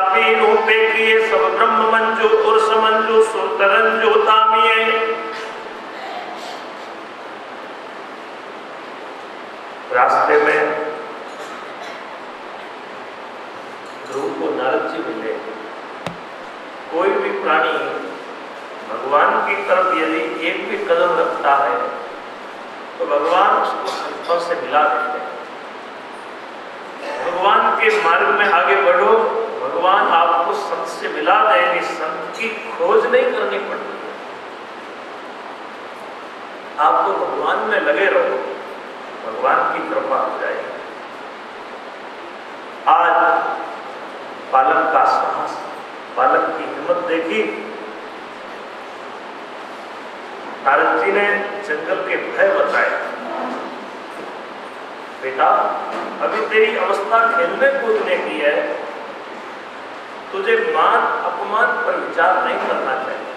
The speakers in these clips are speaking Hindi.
रूपे किए सब ब्रह्म मंजू और समंजू सुरतरंजू तामिये। रास्ते में ध्रुव को नारद जी मिले। कोई भी प्राणी भगवान की तरफ यदि एक भी कदम रखता है तो भगवान उसको संतों से मिला देते हैं। भगवान के मार्ग में आगे बढ़ो, भगवान आपको संत से मिला देंगे। संत की खोज नहीं करनी पड़ती है, आप तो भगवान में लगे रहो, भगवान की कृपा हो जाएगी। आज बालक का साहस, बालक की हिम्मत देखी। नारद जी ने जंगल के भय बताए। बेटा, अभी तेरी अवस्था खेलने कूदने की है, तुझे मान अपमान पर विचार नहीं करना चाहिए।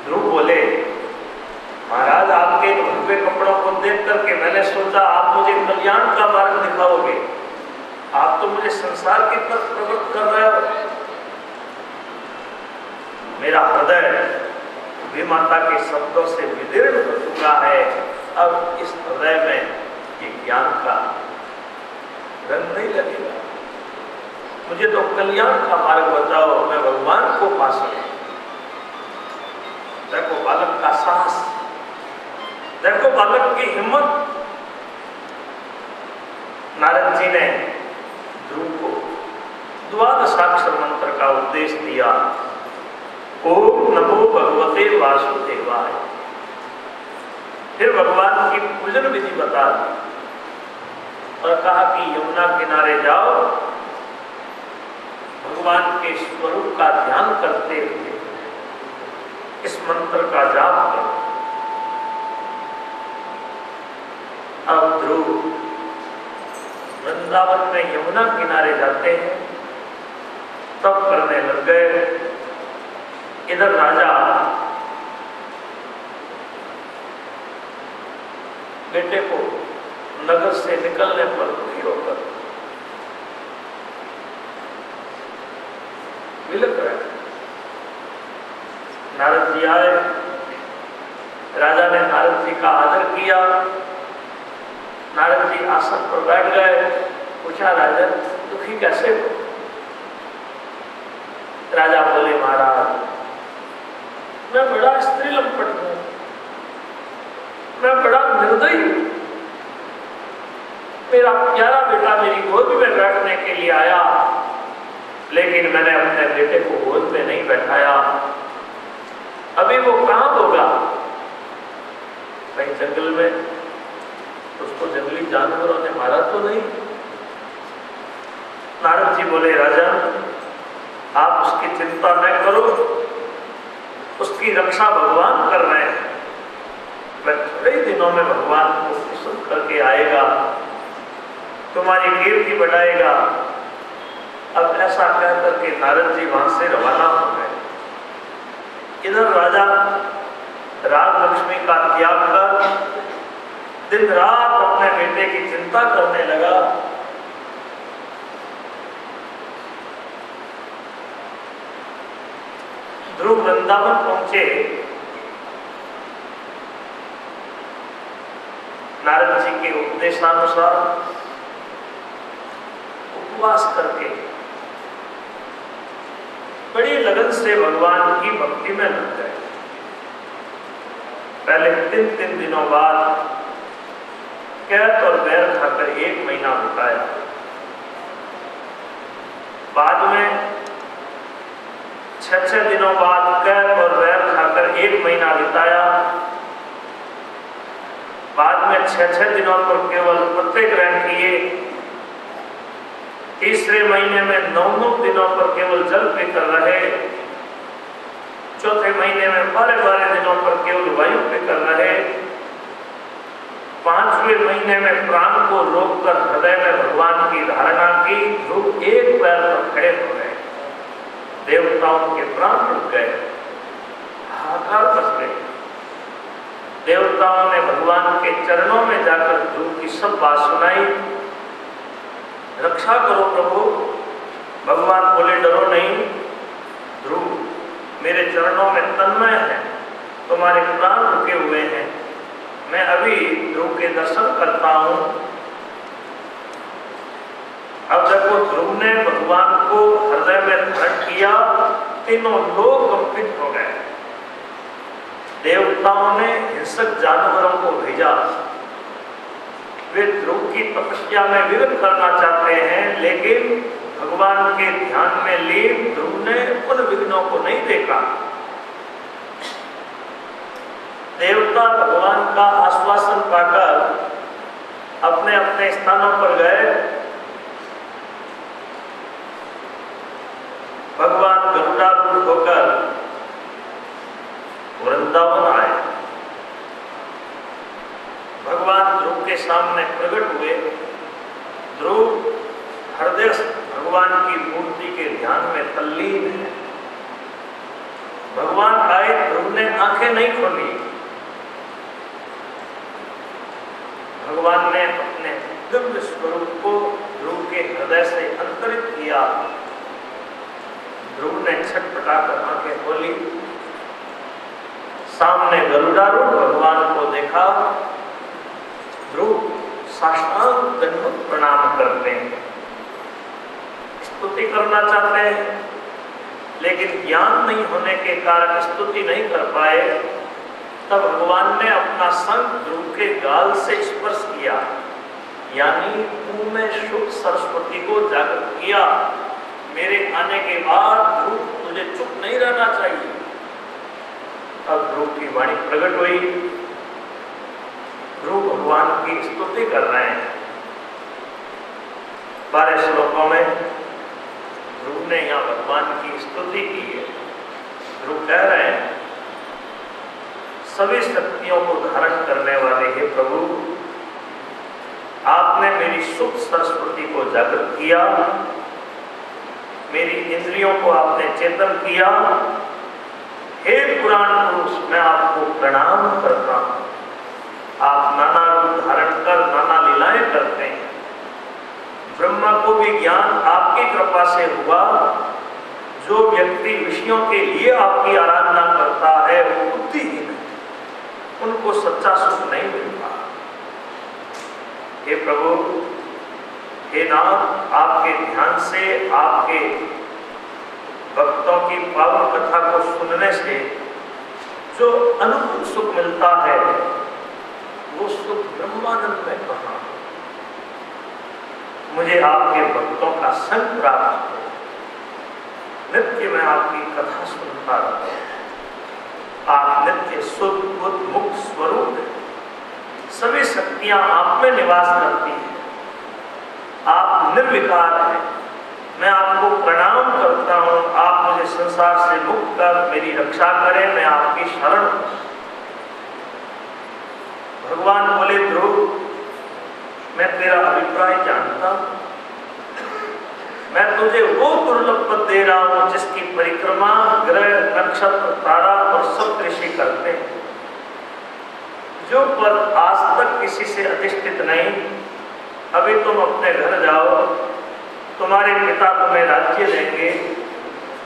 ध्रुव बोले, महाराज आपके भगवे कपड़ों को देख करके मैंने सोचा आप मुझे कल्याण का मार्ग दिखाओगे, आप तो मुझे संसार की तरफ प्रवृत्त कर रहे हो। मेरा हृदय भी माता के शब्दों से विदीर्ण हो चुका है। अब इस हृदय में ये ज्ञान का रंग नहीं लगेगा। मुझे तो कल्याण का मार्ग बताओ, मैं भगवान को पा सकूं। देखो बालक का साहस, देखो बालक की हिम्मत। नारद जी ने ध्रुव को द्वादशाक्षर मंत्र का उपदेश दिया। ओम नमो भगवते वासुदेवाय। फिर भगवान की पूजन विधि बता दी और कहा कि यमुना किनारे जाओ, भगवान के स्वरूप का ध्यान करते हुए इस मंत्र का जाप करो। अब ध्रुव वृंदावन में यमुना किनारे जाते हैं, तब करने लग गए। इधर राजा बेटे को नगर से निकलने पर दुखी होकर विलक रहे। नारद जी आए, राजा ने नारद जी का आदर किया। नारद जी आसन पर बैठ गए। पूछा, राजा दुखी कैसे हो? राजा बोले, महाराज मैं बड़ा स्त्री लंपट हूं, मैं बड़ा निर्दयी हूं। मेरा प्यारा बेटा मेरी गोद में बैठने के लिए आया, लेकिन मैंने अपने बेटे को गोद में नहीं बैठाया। अभी वो कहां होगा? कहीं जंगल में, उसको जंगली जानवरों ने मारा तो नहीं? नारद जी बोले, राजा आप उसकी चिंता न करो, उसकी रक्षा भगवान कर रहे हैं। वह थोड़े ही दिनों में भगवान को प्रसन्न करके आएगा, तुम्हारी कीर्ति बढ़ाएगा। अब ऐसा कहकर के नारद जी वहां से रवाना हो गए। इधर राजा राज लक्ष्मी का त्याग कर दिन रात अपने बेटे की चिंता करने लगा। ध्रुव वृंदावन पहुंचे। नारद जी के उपदेशानुसार उपवास करके बड़ी लगन से भगवान की भक्ति में लग गए। पहले 3 दिनों बाद कैद और बैर खाकर 1 महीना बिताया। बाद में 6 दिनों बाद कैद और बैर खाकर 1 महीना बिताया। बाद में 6 दिनों पर केवल पत्ते ग्रहण किए। तीसरे महीने में 9 दिनों पर केवल जल पीकर रहे। चौथे महीने में 12 दिनों पर केवल वायु पीकर रहे। 5वें महीने में प्राण को रोककर हृदय में भगवान की धारणा की। ध्रुव एक पैर पर खड़े हो गए। देवताओं के प्राण रुक गए, हाहाकार मच गए। देवताओं ने भगवान के चरणों में जाकर ध्रुव की सब बात सुनाई। रक्षा करो प्रभु। भगवान बोले डरो नहीं ध्रुव, मेरे चरणों में तन्मय है, तुम्हारे प्राण रुके हुए हैं, मैं अभी ध्रुव के दर्शन करता हूं। अब देखो ध्रुव ने भगवान को हृदय में धारण किया, तीनों लोग कंपित हो गए। देवताओं ने हिंसक जानवरों को भेजा, वे ध्रुव की तपस्या में विघ्न करना चाहते हैं, लेकिन भगवान के ध्यान में लीन ध्रुव ने उन विघ्नों को नहीं देखा। देवता भगवान का आश्वासन पाकर अपने अपने स्थानों पर गए। भगवान गरुड़ारूढ़ होकर वृंदावन आए। भगवान ध्रुव के सामने प्रकट हुए। ध्रुव हृदय भगवान की मूर्ति के ध्यान में तल्लीन है। भगवान आए, ध्रुव ने आंखें नहीं खोली। भगवान ने अपने दिव्य स्वरूप को ध्रुव के हृदय से अंतरित किया। ध्रुव ने छटपटाकर आंखें खोली, सामने गरुड़ारूढ़ भगवान को देखा। ध्रुव साष्टांग दंडवत प्रणाम करते हैं, स्तुति करना चाहते हैं, लेकिन ज्ञान नहीं होने के कारण स्तुति नहीं कर पाए। तब भगवान ने अपना संग ध्रुव के गाल से स्पर्श किया, यानी मुंह में शुभ सरस्वती को जागृत किया। मेरे आने के बाद ध्रुव तुझे चुप नहीं रहना चाहिए। अब ध्रुव की वाणी प्रकट हुई। ध्रुव भगवान की स्तुति कर रहे हैं। 12 श्लोकों में ध्रुव ने यहाँ भगवान की स्तुति की है। ध्रुव कह रहे हैं, सभी शक्तियों को धारण करने वाले हे प्रभु, आपने मेरी शुभ सरस्वती को जागृत किया, मेरी इंद्रियों को आपने चेतन किया। हे पुराण पुरुष, मैं आपको प्रणाम करता हूं। आप नाना रूप धारण कर नाना लीलाएं करते हैं। ब्रह्मा को भी ज्ञान आपकी कृपा से हुआ। जो व्यक्ति विषयों के लिए आपकी आराधना करता है वो बुद्धिहीन है, उनको सच्चा सुख नहीं मिलता। हे प्रभु, हे नाथ, आपके ध्यान से, आपके भक्तों की पावन कथा को सुनने से जो अनुभव सुख मिलता है वो सुख ब्रह्मानंद में कहाँ। मुझे आपके भक्तों का संग प्राप्त हो, नित्य मैं आपकी कथा सुनता रहूं। आप नित्य शुद्ध बुद्ध मुक्त स्वरूप हैं, सभी शक्तियां आप में निवास करती हैं, आप निर्विकार हैं। मैं आपको प्रणाम करता हूं। आप मुझे संसार से मुक्त कर मेरी रक्षा करें, मैं आपकी शरण हूं। भगवान बोले, ध्रुव, मैं तेरा अभिप्राय जानता हूं। मैं तुझे वो दुर्लभ पद दे रहा हूं जिसकी परिक्रमा ग्रह, नक्षत्र, तारा और सब ऋषि करते हैं। जो पद आज तक किसी से अधिष्ठित नहीं। अभी तुम अपने घर जाओ, तुम्हारे पिता तुम्हें राज्य देंगे।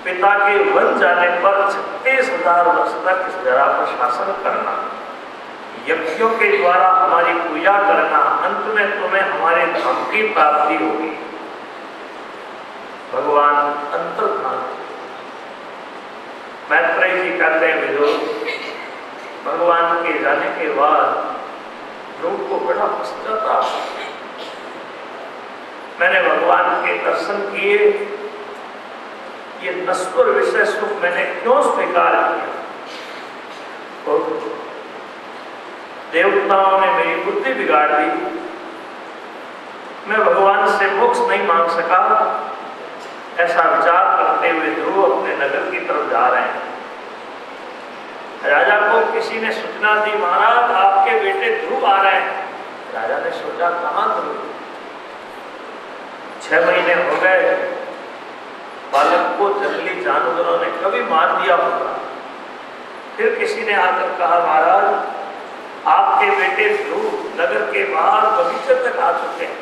पिता के वन जाने पर 36,000 वर्ष तक इस धरा पर शासन करना, यज्ञों के द्वारा हमारी पूजा करना, अंत में तुम्हें हमारे धाम की प्राप्ति होगी। भगवान अंतर्धान। मैत्रेय जी कहते हैं, विदुर, भगवान के जाने के बाद ध्रुव को बड़ा पश्चाताप। मैंने भगवान के दर्शन किए, ये नश्वर विषय सुख मैंने क्यों स्वीकार किया? तो देवताओं ने मेरी बुद्धि बिगाड़ दी। मैं भगवान से मोक्ष नहीं मांग सका। ऐसा विचार करते हुए ध्रुव अपने नगर की तरफ जा रहे हैं। राजा को किसी ने सूचना दी, महाराज आपके बेटे ध्रुव आ रहे हैं। राजा ने सोचा, कहां ध्रुव? 6 महीने हो गए, बालक को जंगली जानवरों ने कभी मार दिया होगा। फिर किसी ने आकर कहा, महाराज आपके बेटे ध्रुव नगर के बाहर बगीचे तक आ चुके हैं।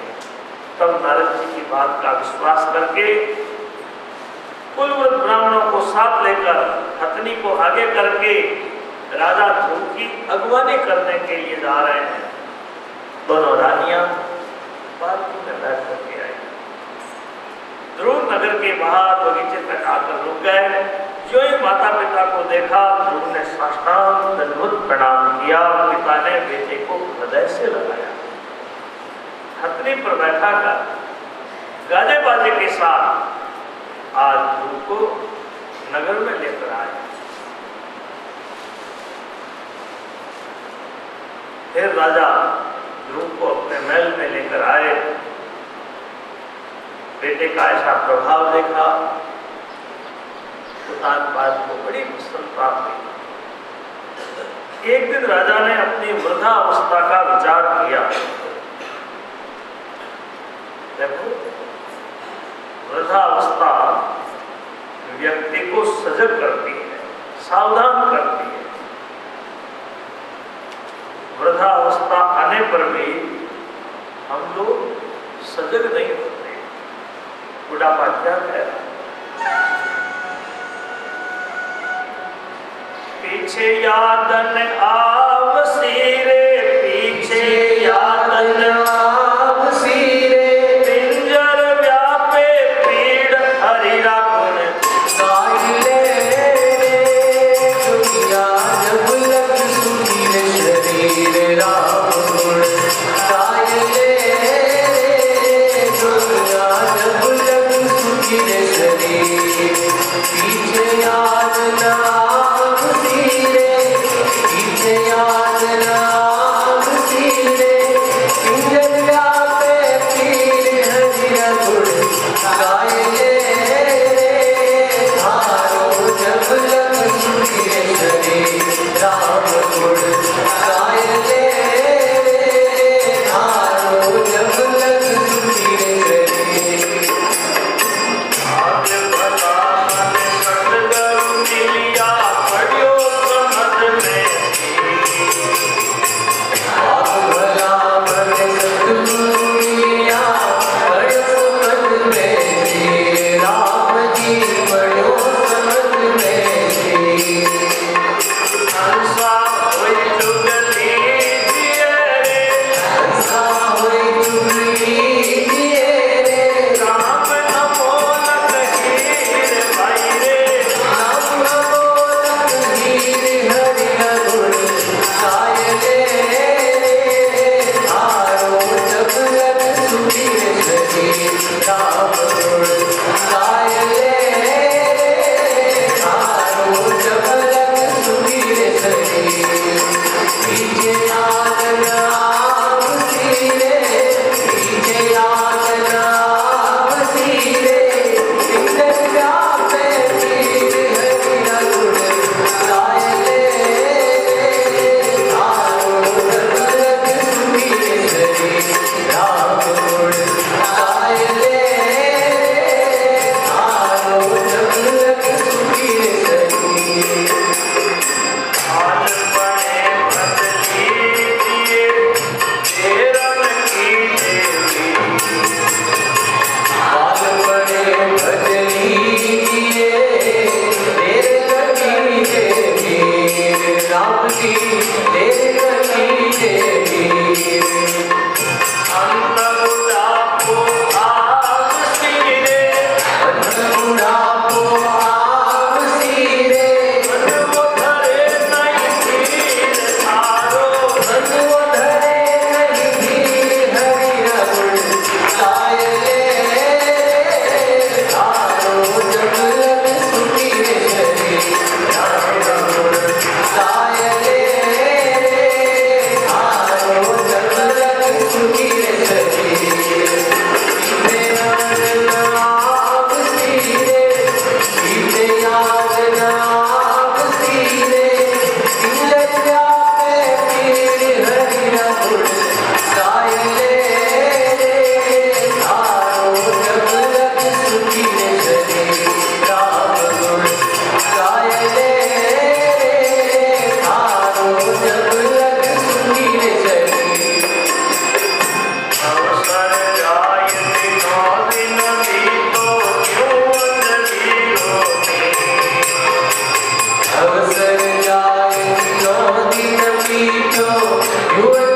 तब नारद जी की बात का विश्वास करके कुलवृत ब्राह्मणों को साथ लेकर हथनी को आगे करके राजा ध्रुव की अगवानी करने के लिए जा रहे हैं। दोनों रानियां पालकी में बैठ करके आई। ध्रुव नगर के बाहर बगीचे तक आकर रुक गए। जो ही माता पिता को देखा, ध्रुव ने साष्टांग दंडवत प्रणाम किया। पिता ने बेटे को हृदय से लगाया, हथनी पर बैठा कर गाजे बाजे के साथ आज ध्रुव को नगर में लेकर आए। फिर राजा ध्रुव को अपने महल में लेकर आए। बेटे का ऐसा प्रभाव देखा, बात को बड़ी प्रसन्नता हुई। एक दिन राजा ने अपनी वृद्धा अवस्था का विचार किया। देखो, वृद्धा अवस्था व्यक्ति को सजग करती है, सावधान करती है। वृद्धा अवस्था आने पर भी हम लोग सजग नहीं होते। बुढ़ापा क्या कह रहा है? पीछे यादन आवसी रे, पीछे यादन आवसी रे, पिंजर व्यापे पीड़ हरिरा गुण गाइले दुनिया जब लग सुनी रे शरीर राम गुण गाइले दुनिया जब लग सुनी रे शरीर। पीछे यादन क्यों है